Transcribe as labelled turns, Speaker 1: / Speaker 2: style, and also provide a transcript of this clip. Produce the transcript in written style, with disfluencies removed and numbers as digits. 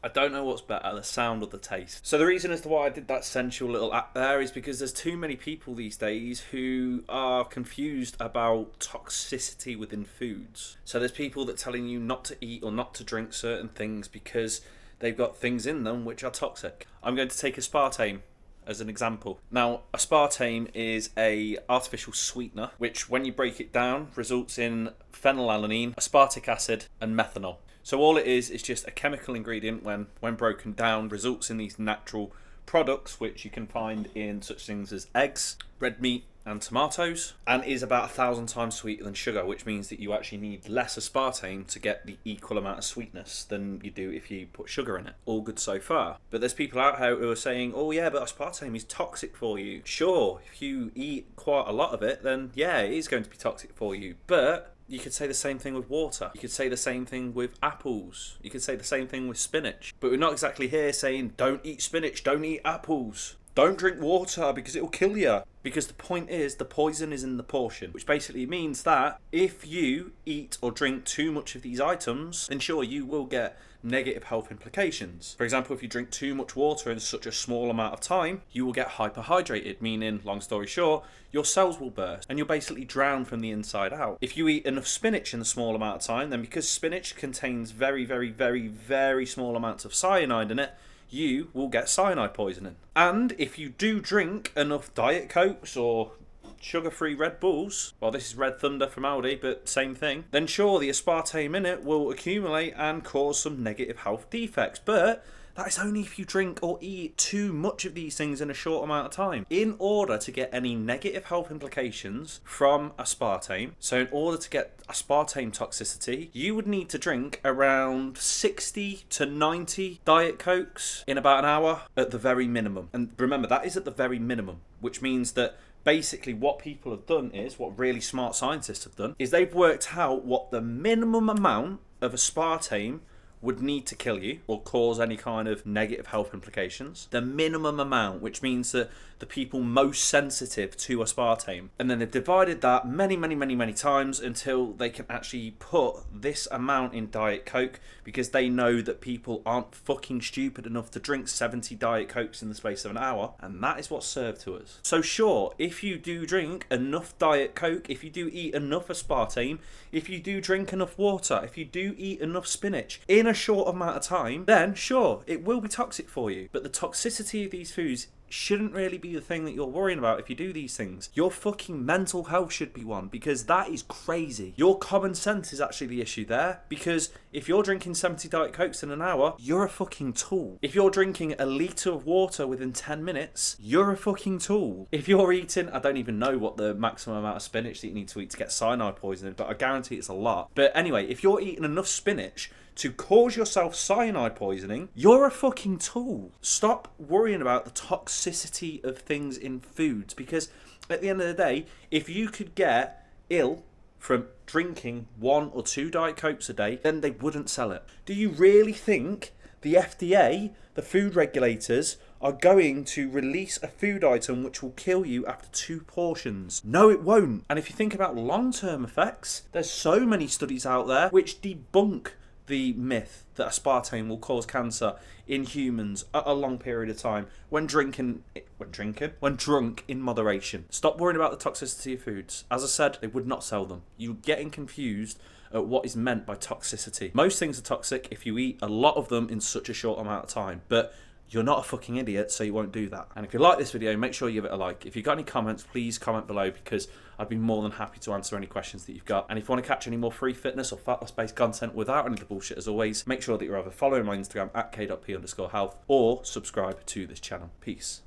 Speaker 1: I don't know what's better, the sound or the taste. So the reason as to why I did that sensual little act there is because there's too many people these days who are confused about toxicity within foods. So there's people that are telling you not to eat or not to drink certain things because they've got things in them which are toxic. I'm going to take aspartame as an example. Now, aspartame is a artificial sweetener, which when you break it down results in phenylalanine, aspartic acid, and methanol. So all it is just a chemical ingredient when broken down results in these natural products which you can find in such things as eggs, red meat, and tomatoes, and is about 1,000 times sweeter than sugar, which means that you actually need less aspartame to get the equal amount of sweetness than you do if you put sugar in it. All good so far. But there's people out here who are saying, oh yeah, but aspartame is toxic for you. Sure, if you eat quite a lot of it, then yeah, it is going to be toxic for you. But you could say the same thing with water. You could say the same thing with apples. You could say the same thing with spinach. But we're not exactly here saying, don't eat spinach, don't eat apples. Don't drink water because it will kill you. Because the point is, the poison is in the portion, which basically means that if you eat or drink too much of these items, then sure, you will get negative health implications. For example, if you drink too much water in such a small amount of time, you will get hyperhydrated, meaning, long story short, your cells will burst and you'll basically drown from the inside out. If you eat enough spinach in a small amount of time, then because spinach contains very, very, very, very small amounts of cyanide in it, you will get cyanide poisoning. And if you do drink enough Diet Cokes or sugar-free Red Bulls, well, this is Red Thunder from Aldi, but same thing, then sure, the aspartame in it will accumulate and cause some negative health defects. But that is only if you drink or eat too much of these things in a short amount of time. In order to get any negative health implications from aspartame, so in order to get aspartame toxicity, you would need to drink around 60 to 90 Diet Cokes in about an hour at the very minimum. And remember, that is at the very minimum, which means that basically what people have done is, what really smart scientists have done, is they've worked out what the minimum amount of aspartame would need to kill you or cause any kind of negative health implications. The minimum amount, which means that the people most sensitive to aspartame. And then they've divided that many times until they can actually put this amount in Diet Coke, because they know that people aren't fucking stupid enough to drink 70 Diet Cokes in the space of an hour. And that is what's served to us. So sure, if you do drink enough Diet Coke, if you do eat enough aspartame, if you do drink enough water, if you do eat enough spinach in a short amount of time, then sure, it will be toxic for you. But the toxicity of these foods shouldn't really be the thing that you're worrying about if you do these things. Your fucking mental health should be one, because that is crazy. Your common sense is actually the issue there, because if you're drinking 70 Diet Cokes in an hour, you're a fucking tool. If you're drinking a litre of water within 10 minutes, you're a fucking tool. If you're eating, I don't even know what the maximum amount of spinach that you need to eat to get cyanide poisoning, but I guarantee it's a lot. But anyway, if you're eating enough spinach to cause yourself cyanide poisoning, you're a fucking tool. Stop worrying about the toxicity of things in foods, because at the end of the day, if you could get ill from drinking 1 or 2 Diet Cokes a day, then they wouldn't sell it. Do you really think the FDA, the food regulators, are going to release a food item which will kill you after 2 portions? No, it won't. And if you think about long-term effects, there's so many studies out there which debunk the myth that aspartame will cause cancer in humans at a long period of time when drunk in moderation. Stop worrying about the toxicity of foods. As I said, they would not sell them. You're getting confused at what is meant by toxicity. Most things are toxic if you eat a lot of them in such a short amount of time, but you're not a fucking idiot, so you won't do that. And if you like this video, make sure you give it a like. If you've got any comments, please comment below, because I'd be more than happy to answer any questions that you've got. And if you want to catch any more free fitness or fat loss based content without any of the bullshit, as always, make sure that you're either following my Instagram at k.p_health or subscribe to this channel. Peace.